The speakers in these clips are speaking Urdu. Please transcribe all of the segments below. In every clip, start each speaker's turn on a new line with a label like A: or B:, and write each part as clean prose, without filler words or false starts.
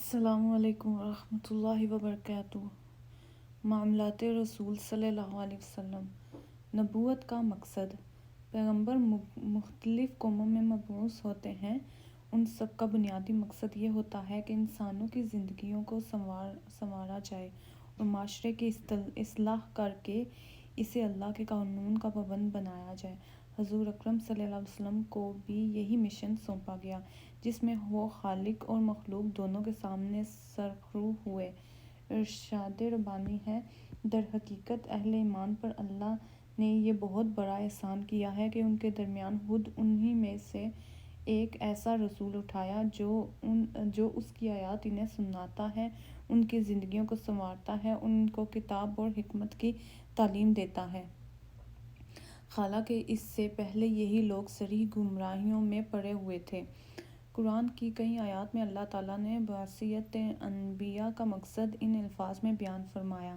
A: السلام علیکم ورحمۃ اللہ وبرکاتہ۔ معاملات رسول صلی اللہ علیہ وسلم۔ نبوت کا مقصد۔ پیغمبر مختلف قوموں میں مبعوث ہوتے ہیں، ان سب کا بنیادی مقصد یہ ہوتا ہے کہ انسانوں کی زندگیوں کو سنوارا جائے اور معاشرے کی اصلاح کر کے اسے اللہ کے قانون کا پابند بنایا جائے۔ حضور اکرم صلی اللہ علیہ وسلم کو بھی یہی مشن سونپا گیا، جس میں وہ خالق اور مخلوق دونوں کے سامنے سرخرو ہوئے۔ ارشاد ربانی ہے، در حقیقت اہل ایمان پر اللہ نے یہ بہت بڑا احسان کیا ہے کہ ان کے درمیان خود انہی میں سے ایک ایسا رسول اٹھایا جو اس کی آیات انہیں سناتا ہے، ان کی زندگیوں کو سنوارتا ہے، ان کو کتاب اور حکمت کی تعلیم دیتا ہے۔ حالانکہ اس سے پہلے یہی لوگ صریح گمراہیوں میں پڑے ہوئے تھے۔ قرآن کی کئی آیات میں اللہ تعالیٰ نے بعثت انبیاء کا مقصد ان الفاظ میں بیان فرمایا: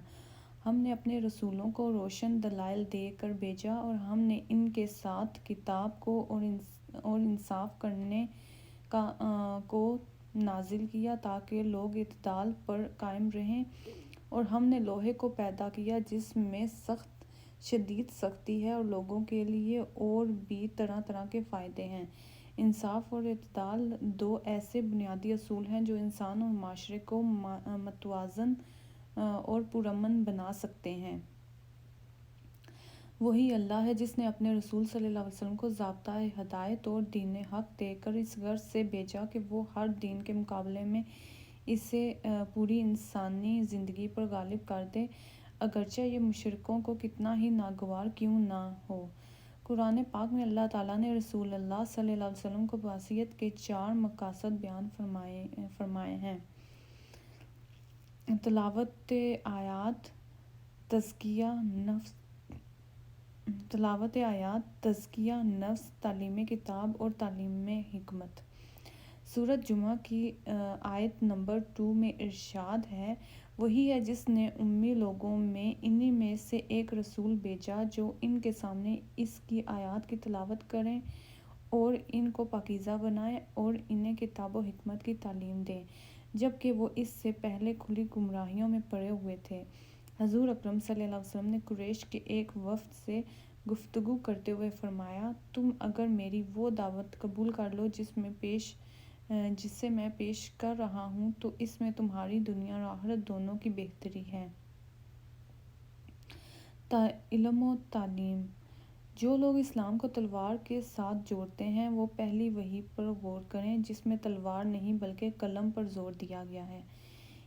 A: ہم نے اپنے رسولوں کو روشن دلائل دے کر بھیجا اور ہم نے ان کے ساتھ کتاب کو اور انصاف کرنے کو نازل کیا تاکہ لوگ اعتدال پر قائم رہیں، اور ہم نے لوہے کو پیدا کیا جس میں شدید سختی ہے اور لوگوں کے لیے اور بھی طرح طرح کے فائدے ہیں۔ انصاف اور اعتدال دو ایسے بنیادی اصول ہیں جو انسان اور معاشرے کو متوازن اور پرامن بنا سکتے ہیں۔ وہی اللہ ہے جس نے اپنے رسول صلی اللہ علیہ وسلم کو ضابطۂ ہدایت اور دین حق دے کر اس غرض سے بھیجا کہ وہ ہر دین کے مقابلے میں اسے پوری انسانی زندگی پر غالب کر دے، اگرچہ یہ مشرکوں کو کتنا ہی ناگوار کیوں نہ ہو۔ قرآن پاک میں اللہ تعالیٰ نے رسول اللہ صلی اللہ علیہ وسلم کو بعثت کے 4 مقاصد بیان فرمائے ہیں: تلاوت آیات، تزکیہ نفس، تعلیم کتاب اور تعلیم حکمت۔ سورۃ جمعہ کی آیت نمبر 2 میں ارشاد ہے، وہی ہے جس نے امی لوگوں میں انہی میں سے ایک رسول بھیجا جو ان کے سامنے اس کی آیات کی تلاوت کرے اور ان کو پاکیزہ بنائے اور انہیں کتاب و حکمت کی تعلیم دے، جبکہ وہ اس سے پہلے کھلی گمراہیوں میں پڑے ہوئے تھے۔ حضور اکرم صلی اللہ علیہ وسلم نے قریش کے ایک وفد سے گفتگو کرتے ہوئے فرمایا، تم اگر میری وہ دعوت قبول کر لو جسے میں پیش کر رہا ہوں تو اس میں تمہاری دنیا اور آخرت دونوں کی بہتری ہے۔ علم و تعلیم۔ جو لوگ اسلام کو تلوار کے ساتھ جوڑتے ہیں وہ پہلی وحی پر غور کریں جس میں تلوار نہیں بلکہ قلم پر زور دیا گیا ہے۔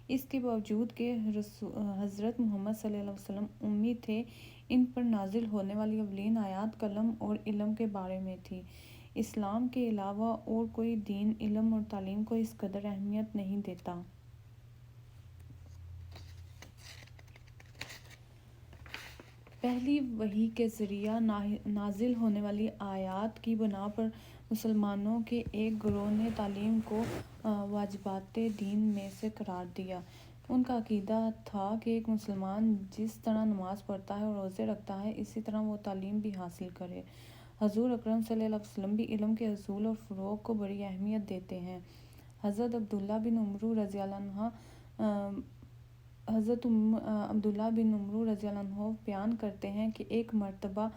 A: اس کے باوجود کہ حضرت محمد صلی اللہ علیہ وسلم امی تھے، ان پر نازل ہونے والی اولین آیات قلم اور علم کے بارے میں تھی۔ اسلام کے علاوہ اور کوئی دین علم اور تعلیم کو اس قدر اہمیت نہیں دیتا۔ پہلی وحی کے ذریعہ نازل ہونے والی آیات کی بنا پر مسلمانوں کے ایک گروہ نے تعلیم کو واجبات دین میں سے قرار دیا۔ ان کا عقیدہ تھا کہ ایک مسلمان جس طرح نماز پڑھتا ہے اور روزے رکھتا ہے، اسی طرح وہ تعلیم بھی حاصل کرے۔ حضور اکرم صلی اللہ علیہ وسلم بھی علم کے حصول اور فروغ کو بڑی اہمیت دیتے ہیں۔ حضرت عبداللہ بن عمرو رضی اللہ عنہ بیان کرتے ہیں کہ ایک مرتبہ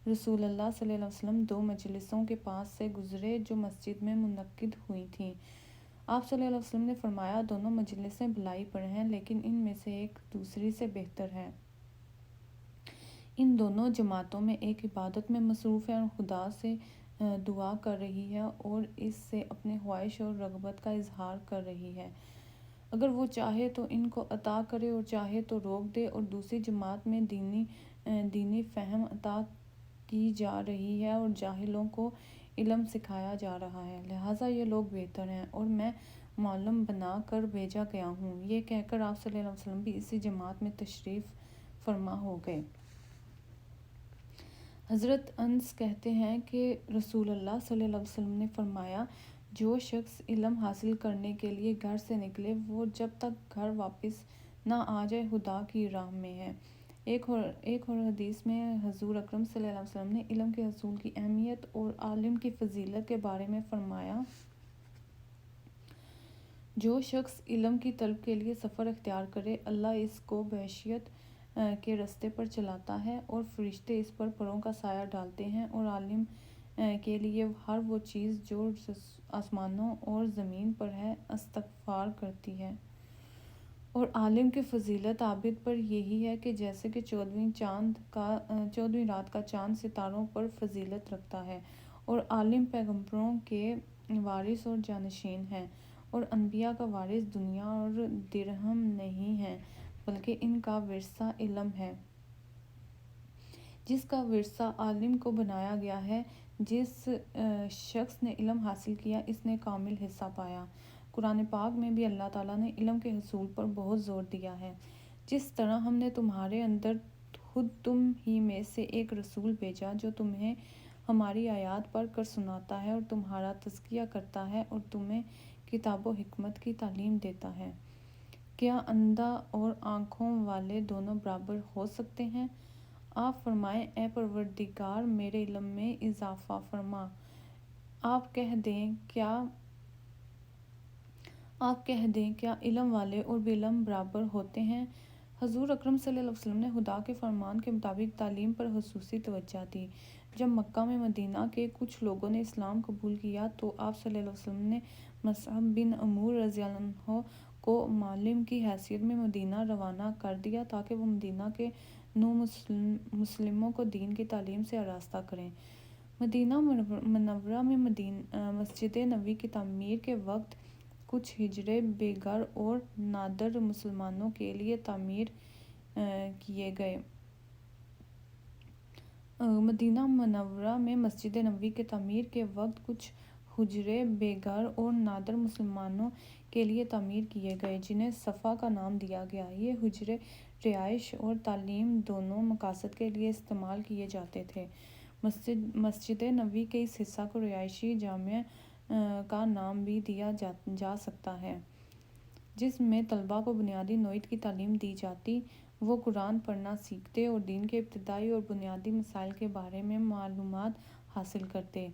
A: رسول اللہ صلی اللہ علیہ وسلم 2 مجلسوں کے پاس سے گزرے جو مسجد میں منعقد ہوئی تھیں۔ آپ صلی اللہ علیہ وسلم نے فرمایا، دونوں مجلسیں بھلائی پر ہیں، لیکن ان میں سے ایک دوسری سے بہتر ہے۔ ان دونوں جماعتوں میں ایک عبادت میں مصروف ہے اور خدا سے دعا کر رہی ہے اور اس سے اپنے خواہش اور رغبت کا اظہار کر رہی ہے۔ اگر وہ چاہے تو ان کو عطا کرے اور چاہے تو روک دے، اور دوسری جماعت میں دینی فہم عطا کی جا رہی ہے اور جاہلوں کو علم سکھایا جا رہا ہے، لہٰذا یہ لوگ بہتر ہیں اور میں معلم بنا کر بھیجا گیا ہوں۔ یہ کہہ کر آپ صلی اللہ علیہ وسلم بھی اسی جماعت میں تشریف فرما ہو گئے۔ حضرت انس کہتے ہیں کہ رسول اللہ صلی اللہ علیہ وسلم نے فرمایا، جو شخص علم حاصل کرنے کے لیے گھر سے نکلے وہ جب تک گھر واپس نہ آ جائے خدا کی راہ میں ہے۔ ایک اور حدیث میں حضور اکرم صلی اللہ علیہ وسلم نے علم کے حصول کی اہمیت اور عالم کی فضیلت کے بارے میں فرمایا، جو شخص علم کی طلب کے لیے سفر اختیار کرے، اللہ اس کو بحیثیت کے راستے پر چلاتا ہے اور فرشتے اس پر پروں کا سایہ ڈالتے ہیں، اور عالم کے لیے ہر وہ چیز جو آسمانوں اور زمین پر ہے استغفار کرتی ہے۔ اور عالم کی فضیلت عابد پر یہی ہے کہ جیسے کہ 14ویں رات کا چاند ستاروں پر فضیلت رکھتا ہے، اور عالم پیغمبروں کے وارث اور جانشین ہیں، اور انبیاء کا وارث دنیا اور درہم نہیں ہے بلکہ ان کا ورثہ علم ہے۔ جس کا ورثہ عالم کو بنایا گیا ہے، جس شخص نے علم حاصل کیا اس نے کامل حصہ پایا۔ قرآن پاک میں بھی اللہ تعالیٰ نے علم کے حصول پر بہت زور دیا ہے۔ جس طرح ہم نے تمہارے اندر خود تم ہی میں سے ایک رسول بھیجا جو تمہیں ہماری آیات پڑھ کر سناتا ہے اور تمہارا تزکیہ کرتا ہے اور تمہیں کتاب و حکمت کی تعلیم دیتا ہے۔ کیا اندھا اور آنکھوں والے دونوں برابر ہو سکتے ہیں؟ آپ فرمائیں اے پروردگار میرے علم میں اضافہ فرما۔ آپ کہہ دیں کیا علم والے اور بے علم برابر ہوتے ہیں؟ حضور اکرم صلی اللہ علیہ وسلم نے خدا کے فرمان کے مطابق تعلیم پر خصوصی توجہ دی۔ جب مکہ میں مدینہ کے کچھ لوگوں نے اسلام قبول کیا تو آپ صلی اللہ علیہ وسلم نے مصعب بن عمر رضی اللہ عنہ کو معلم کی حیثیت میں مدینہ روانہ کر دیا تاکہ وہ مدینہ کے نو مسلموں کو دین کی تعلیم سے آراستہ کریں۔ مدینہ منورہ میں مسجد نبوی کی تعمیر کے وقت کچھ ہجرے بے گھر اور نادر مسلمانوں کے لیے تعمیر کیے گئے۔ مدینہ منورہ میں مسجد نبوی کی تعمیر کے وقت کچھ حجرے بے گھر اور نادر مسلمانوں کے لیے تعمیر کیے گئے جنہیں صفا کا نام دیا گیا۔ یہ حجرے رہائش اور تعلیم دونوں مقاصد کے لیے استعمال کیے جاتے تھے۔ مسجد نبوی کے اس حصہ کو رہائشی جامع کا نام بھی دیا جا سکتا ہے، جس میں طلباء کو بنیادی نوعیت کی تعلیم دی جاتی، وہ قرآن پڑھنا سیکھتے اور دین کے ابتدائی اور بنیادی مسائل کے بارے میں معلومات حاصل کرتے۔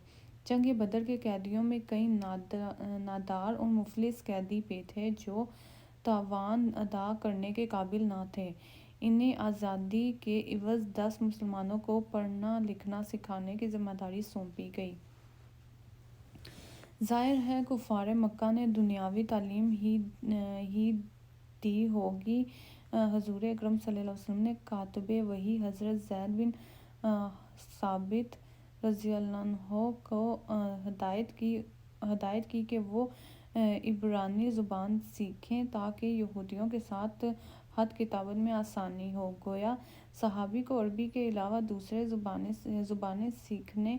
A: جنگ بدر کے قیدیوں میں کئی نادار اور مفلس قیدی بھی تھے جو تاوان ادا کرنے کے قابل نہ تھے۔ انہیں آزادی کے عوض 10 مسلمانوں کو پڑھنا لکھنا سکھانے کی ذمہ داری سونپی گئی۔ ظاہر ہے کفار مکہ نے دنیاوی تعلیم ہی دی ہوگی۔ حضور اکرم صلی اللہ علیہ وسلم نے کاتب وحی حضرت زید بن ثابت رضی اللہ عنہ کو ہدایت کی کہ وہ عبرانی زبان سیکھیں تاکہ یہودیوں کے ساتھ خط کتابت میں آسانی ہو۔ گویا صحابی کو عربی کے علاوہ دوسرے زبانیں سیکھنے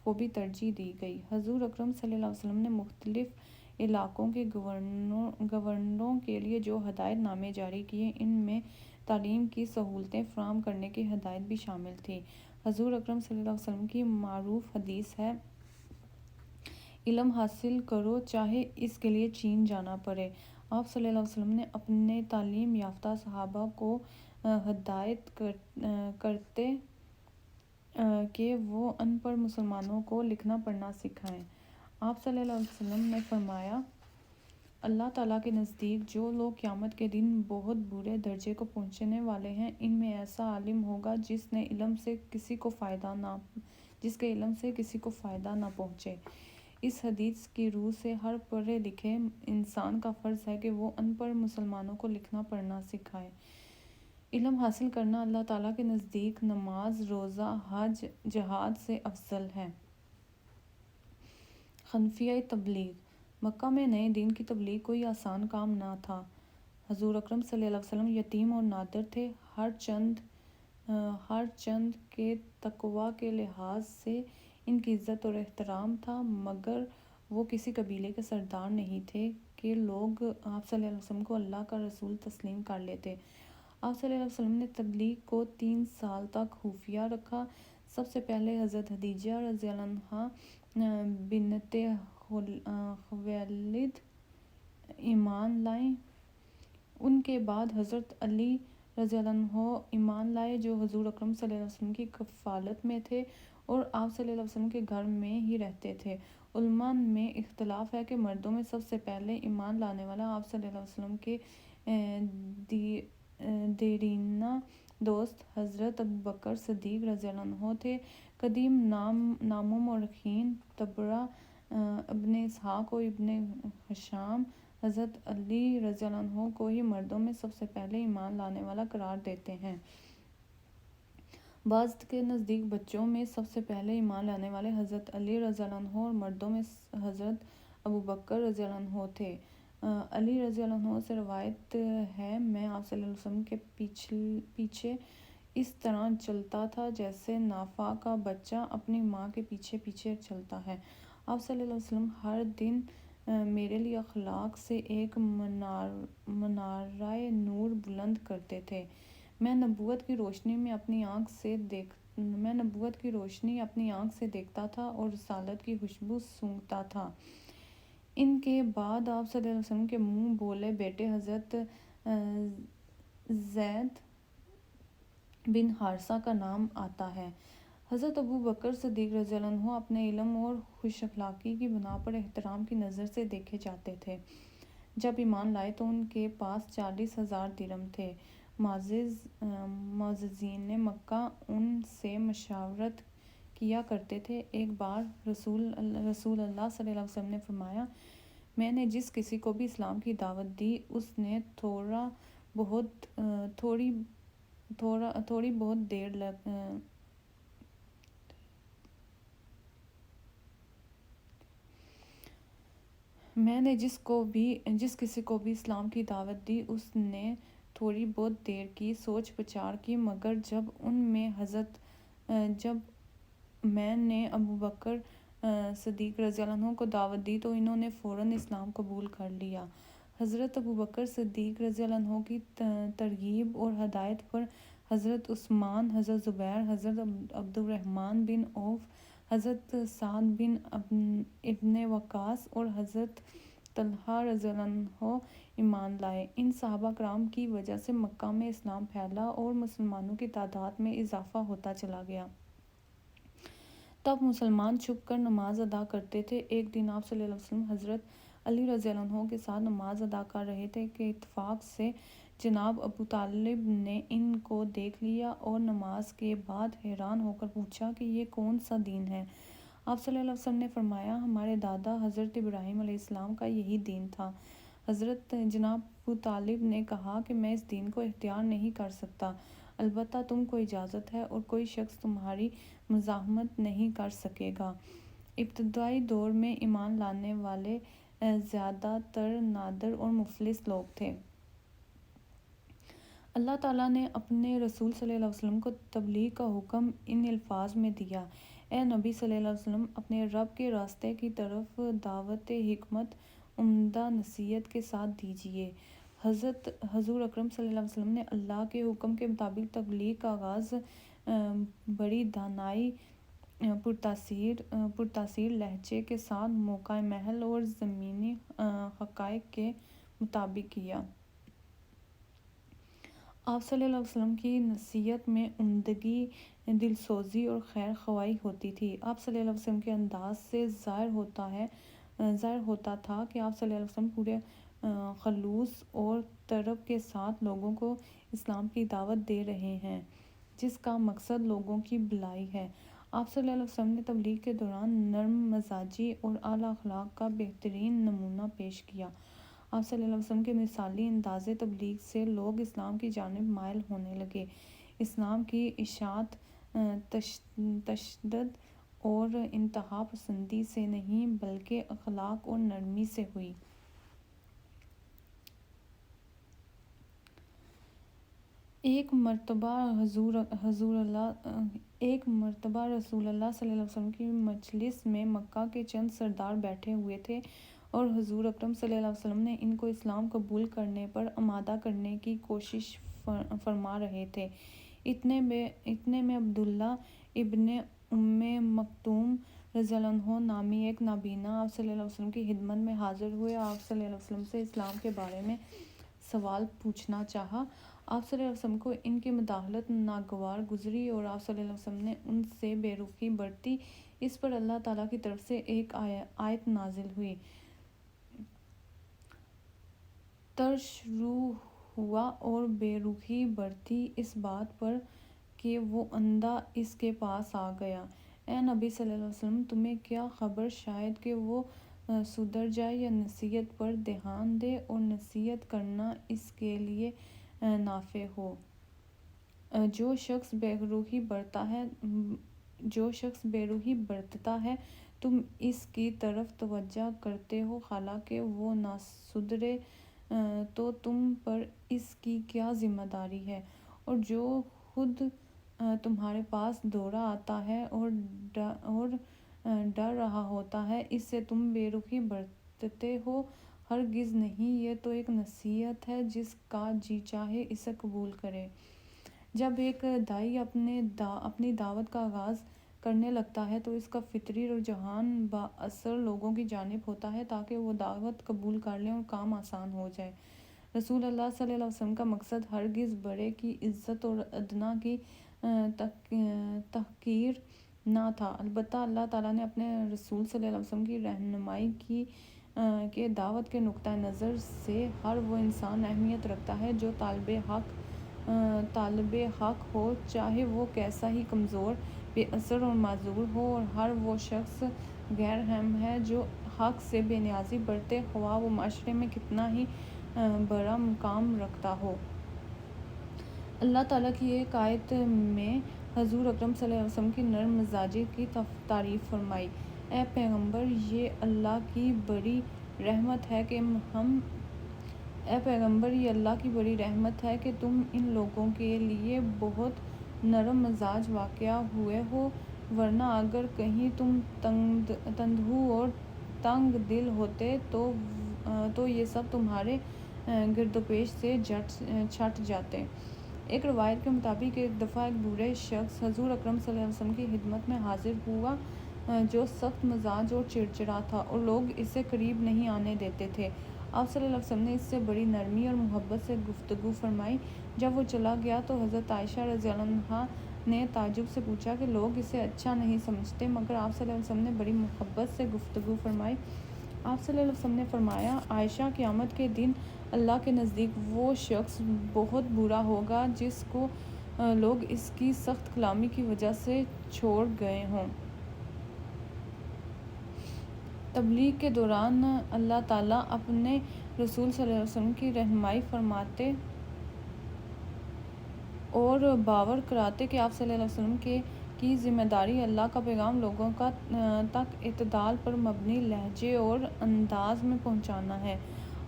A: کو بھی ترجیح دی گئی۔ حضور اکرم صلی اللہ علیہ وسلم نے مختلف علاقوں کے گورنروں کے لیے جو ہدایت نامے جاری کیے ان میں تعلیم کی سہولتیں فراہم کرنے کی ہدایت بھی شامل تھی۔ حضور اکرم صلی اللہ علیہ وسلم کی معروف حدیث ہے، علم حاصل کرو چاہے اس کے لیے چین جانا پڑے۔ آپ صلی اللہ علیہ وسلم نے اپنے تعلیم یافتہ صحابہ کو ہدایت کرتے کہ وہ ان پڑھ مسلمانوں کو لکھنا پڑھنا سکھائیں۔ آپ صلی اللہ علیہ وسلم نے فرمایا، اللہ تعالیٰ کے نزدیک جو لوگ قیامت کے دن بہت برے درجے کو پہنچنے والے ہیں، ان میں ایسا عالم ہوگا جس کے علم سے کسی کو فائدہ نہ پہنچے۔ اس حدیث کی روح سے ہر پڑھے لکھے انسان کا فرض ہے کہ وہ ان پڑھ مسلمانوں کو لکھنا پڑھنا سکھائے۔ علم حاصل کرنا اللہ تعالیٰ کے نزدیک نماز، روزہ، حج، جہاد سے افضل ہے۔ حنفیہ تبلیغ۔ مکہ میں نئے دین کی تبلیغ کوئی آسان کام نہ تھا۔ حضور اکرم صلی اللہ علیہ وسلم یتیم اور نادر تھے۔ ہر چند کے تقویٰ کے لحاظ سے ان کی عزت اور احترام تھا، مگر وہ کسی قبیلے کے سردار نہیں تھے کہ لوگ آپ صلی اللہ علیہ وسلم کو اللہ کا رسول تسلیم کر لیتے۔ آپ صلی اللہ علیہ وسلم نے تبلیغ کو 3 سال تک خفیہ رکھا۔ سب سے پہلے حضرت خدیجہ رضی اللہ عنہا بنت خویلد ایمان لائیں۔ ان کے بعد حضرت علی رضی اللہ عنہ ایمان لائے جو حضور اکرم صلی اللہ علیہ وسلم کی کفالت میں تھے اور آپ صلی اللہ علیہ وسلم کے گھر میں ہی رہتے تھے۔ علماء میں اختلاف ہے کہ مردوں میں سب سے پہلے ایمان لانے والا آپ صلی اللہ علیہ وسلم کے دیرینہ دوست حضرت ابوبکر صدیق رضی اللہ عنہ تھے۔ قدیم ناموں مورخین طبرہ ابن اسحاق و ابن ہشام حضرت علی رضی اللہ عنہ کو ہی مردوں میں سب سے پہلے ایمان لانے والا قرار دیتے ہیں۔ بعض کے نزدیک بچوں میں سب سے پہلے ایمان لانے والے حضرت علی رضی اللہ عنہ اور مردوں میں حضرت ابوبکر رضی اللہ عنہ تھے۔ علی رضی اللہ عنہ سے روایت ہے، میں آپ صلی اللہ علیہ وسلم کے پیچھے اس طرح چلتا تھا جیسے نافع کا بچہ اپنی ماں کے پیچھے پیچھے چلتا ہے۔ آپ صلی اللہ علیہ وسلم ہر دن میرے لیے اخلاق سے ایک منارہ نور بلند کرتے تھے۔ میں نبوت کی روشنی اپنی آنکھ سے دیکھتا تھا اور رسالت کی خوشبو سونگھتا تھا۔ ان کے بعد آپ صلی اللہ علیہ وسلم کے منہ بولے بیٹے حضرت زید بن حارثہ کا نام آتا ہے۔ حضرت ابوبکر صدیق رضی اللہ عنہ اپنے علم اور خوش اخلاقی کی بنا پر احترام کی نظر سے دیکھے جاتے تھے۔ جب ایمان لائے تو ان کے پاس 40,000 درہم تھے۔ معززین مکہ ان سے مشاورت کیا کرتے تھے۔ ایک بار رسول اللہ صلی اللہ علیہ وسلم نے فرمایا، میں نے جس کسی کو بھی اسلام کی دعوت دی اس نے تھوڑی بہت دیر کی سوچ بچار کی، مگر جب میں نے ابوبکر صدیق رضی اللہ عنہ کو دعوت دی تو انہوں نے فوراً اسلام قبول کر لیا۔ حضرت ابوبکر صدیق رضی اللہ عنہ کی ترغیب اور ہدایت پر حضرت عثمان، حضرت زبیر، حضرت عبد الرحمن بن عوف، حضرت سعد بن ابن وقاص اور حضرت طلحہ رضی اللہ عنہ ایمان لائے۔ ان صحابہ کرام کی وجہ سے مکہ میں اسلام پھیلا اور مسلمانوں کی تعداد میں اضافہ ہوتا چلا گیا۔ تب مسلمان چھپ کر نماز ادا کرتے تھے۔ ایک دن آپ صلی اللہ علیہ وسلم حضرت علی رضی اللہ عنہ کے ساتھ نماز ادا کر رہے تھے کہ اتفاق سے جناب ابو طالب نے ان کو دیکھ لیا اور نماز کے بعد حیران ہو کر پوچھا کہ یہ کون سا دین ہے؟ آپ صلی اللہ علیہ وسلم نے فرمایا، ہمارے دادا حضرت ابراہیم علیہ السلام کا یہی دین تھا۔ حضرت جناب ابو طالب نے کہا کہ میں اس دین کو اختیار نہیں کر سکتا، البتہ تم کو اجازت ہے اور کوئی شخص تمہاری مزاحمت نہیں کر سکے گا۔ ابتدائی دور میں ایمان لانے والے زیادہ تر نادر اور مفلس لوگ تھے۔ اللہ تعالیٰ نے اپنے رسول صلی اللہ علیہ وسلم کو تبلیغ کا حکم ان الفاظ میں دیا، اے نبی صلی اللہ علیہ وسلم، اپنے رب کے راستے کی طرف دعوت حکمت عمدہ نصیحت کے ساتھ دیجیے۔ حضور اکرم صلی اللہ علیہ وسلم نے اللہ کے حکم کے مطابق تبلیغ کا آغاز بڑی دانائی، پرتاثیر لہجے کے ساتھ موقع محل اور زمینی حقائق کے مطابق کیا۔ آپ صلی اللہ علیہ وسلم کی نصیحت میں عمدگی، دلسوزی اور خیر خواہی ہوتی تھی۔ آپ صلی اللہ علیہ وسلم کے انداز سے ظاہر ہوتا تھا کہ آپ صلی اللہ علیہ وسلم پورے خلوص اور طرب کے ساتھ لوگوں کو اسلام کی دعوت دے رہے ہیں، جس کا مقصد لوگوں کی بھلائی ہے۔ آپ صلی اللہ علیہ وسلم نے تبلیغ کے دوران نرم مزاجی اور اعلیٰ اخلاق کا بہترین نمونہ پیش کیا۔ آپ صلی اللہ علیہ وسلم کے مثالی انداز تبلیغ سے لوگ اسلام کی جانب مائل ہونے لگے۔ اسلام کی اشاعت تشدد اور انتہا پسندی سے نہیں بلکہ اخلاق اور نرمی سے ہوئی۔ ایک مرتبہ رسول اللہ صلی اللہ علیہ وسلم کی مجلس میں مکہ کے چند سردار بیٹھے ہوئے تھے اور حضور اکرم صلی اللہ علیہ وسلم نے ان کو اسلام قبول کرنے پر آمادہ کرنے کی کوشش فرما رہے تھے۔ اتنے میں عبداللہ ابن مکتوم رضی اللہ عنہ نامی ایک نابینا آپ صلی اللہ علیہ وسلم کی خدمت میں حاضر ہوئے۔ آپ صلی اللہ علیہ وسلم سے اسلام کے بارے میں سوال پوچھنا چاہا۔ آپ صلی اللہ علیہ وسلم کو ان کی مداخلت ناگوار گزری اور آپ صلی اللہ علیہ وسلم نے ان سے بے رخی برتی۔ اس پر اللہ تعالیٰ کی طرف سے ایک آیت نازل ہوئی۔ ترس شروع ہوا اور بے رخی بڑھتی اس بات پر کہ وہ اندھا اس کے پاس آ گیا۔ اے نبی صلی اللہ علیہ وسلم، تمہیں کیا خبر شاید کہ وہ سدھر جائے یا نصیحت پر دھیان دے، اور نصیحت کرنا اس کے لیے نافع ہو۔ جو شخص بے رخی برتتا ہے تم اس کی طرف توجہ کرتے ہو، حالانکہ وہ نہ سدھرے تو تم پر اس کی کیا ذمہ داری ہے؟ اور جو خود تمہارے پاس دوڑا آتا ہے اور ڈر رہا ہوتا ہے، اس سے تم بے رخی برتتے ہو؟ ہرگز نہیں، یہ تو ایک نصیحت ہے، جس کا جی چاہے اسے قبول کرے۔ جب ایک داعی اپنی دعوت کا آغاز کرنے لگتا ہے تو اس کا فطری رجحان با اثر لوگوں کی جانب ہوتا ہے تاکہ وہ دعوت قبول کر لیں اور کام آسان ہو جائے۔ رسول اللہ صلی اللہ علیہ وسلم کا مقصد ہرگز بڑے کی عزت اور ادنا کی تحقیر نہ تھا، البتہ اللہ تعالیٰ نے اپنے رسول صلی اللہ علیہ وسلم کی رہنمائی کی کہ دعوت کے نقطہ نظر سے ہر وہ انسان اہمیت رکھتا ہے جو طالب حق ہو، چاہے وہ کیسا ہی کمزور، بے اثر اور معذور ہو، اور ہر وہ شخص غیر اہم ہے جو حق سے بے نیازی برتے، خواہ وہ معاشرے میں کتنا ہی بڑا مقام رکھتا ہو۔ اللہ تعالیٰ کی ایک آیت میں حضور اکرم صلی اللہ علیہ وسلم کی نرم مزاجی کی تعریف فرمائی۔ اے پیغمبر، یہ اللہ کی بڑی رحمت ہے کہ تم ان لوگوں کے لیے بہت نرم مزاج واقع ہوئے ہو، ورنہ اگر کہیں تم تندخو اور تنگ دل ہوتے تو یہ سب تمہارے گردوپیش سے چھٹ جاتے۔ ایک روایت کے مطابق ایک دفعہ ایک بوڑھے شخص حضور اکرم صلی اللہ علیہ وسلم کی خدمت میں حاضر ہوا جو سخت مزاج اور چڑچڑا تھا، اور لوگ اسے قریب نہیں آنے دیتے تھے۔ آپ صلی اللہ علیہ وسلم نے اس سے بڑی نرمی اور محبت سے گفتگو فرمائی۔ جب وہ چلا گیا تو حضرت عائشہ رضی اللہ عنہا نے تعجب سے پوچھا کہ لوگ اسے اچھا نہیں سمجھتے، مگر آپ صلی اللہ علیہ وسلم نے بڑی محبت سے گفتگو فرمائی۔ آپ صلی اللہ علیہ وسلم نے فرمایا، عائشہ، قیامت کے دن اللہ کے نزدیک وہ شخص بہت برا ہوگا جس کو لوگ اس کی سخت کلامی کی وجہ سے چھوڑ گئے ہوں۔ تبلیغ کے دوران اللہ تعالیٰ اپنے رسول صلی اللہ علیہ وسلم کی رہنمائی فرماتے اور باور کراتے کہ آپ صلی اللہ علیہ وسلم کی ذمہ داری اللہ کا پیغام لوگوں تک اعتدال پر مبنی لہجے اور انداز میں پہنچانا ہے۔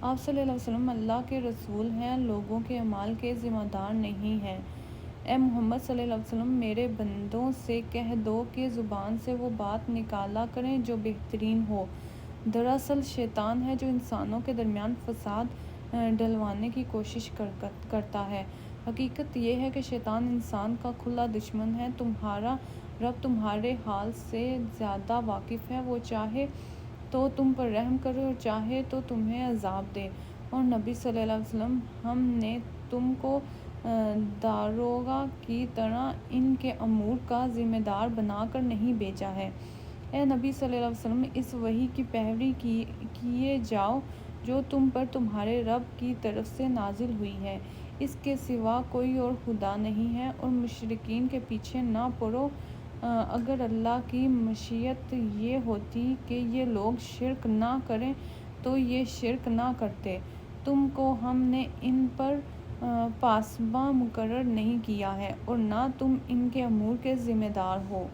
A: آپ صلی اللہ علیہ وسلم اللہ کے رسول ہیں، لوگوں کے اعمال کے ذمہ دار نہیں ہیں۔ اے محمد صلی اللہ علیہ وسلم، میرے بندوں سے کہہ دو کہ زبان سے وہ بات نکالا کریں جو بہترین ہو۔ دراصل شیطان ہے جو انسانوں کے درمیان فساد ڈلوانے کی کوشش کرتا ہے۔ حقیقت یہ ہے کہ شیطان انسان کا کھلا دشمن ہے۔ تمہارا رب تمہارے حال سے زیادہ واقف ہے، وہ چاہے تو تم پر رحم کرے اور چاہے تو تمہیں عذاب دے۔ اور نبی صلی اللہ علیہ وسلم، ہم نے تم کو داروغہ کی طرح ان کے امور کا ذمہ دار بنا کر نہیں بھیجا ہے۔ اے نبی صلی اللہ علیہ وسلم، اس وحی کی پیروی کیے جاؤ جو تم پر تمہارے رب کی طرف سے نازل ہوئی ہے، اس کے سوا کوئی اور خدا نہیں ہے، اور مشرکین کے پیچھے نہ پڑو۔ اگر اللہ کی مشیت یہ ہوتی کہ یہ لوگ شرک نہ کریں تو یہ شرک نہ کرتے۔ تم کو ہم نے ان پر پاسباں مقرر نہیں کیا ہے اور نہ تم ان کے امور کے ذمہ دار ہو۔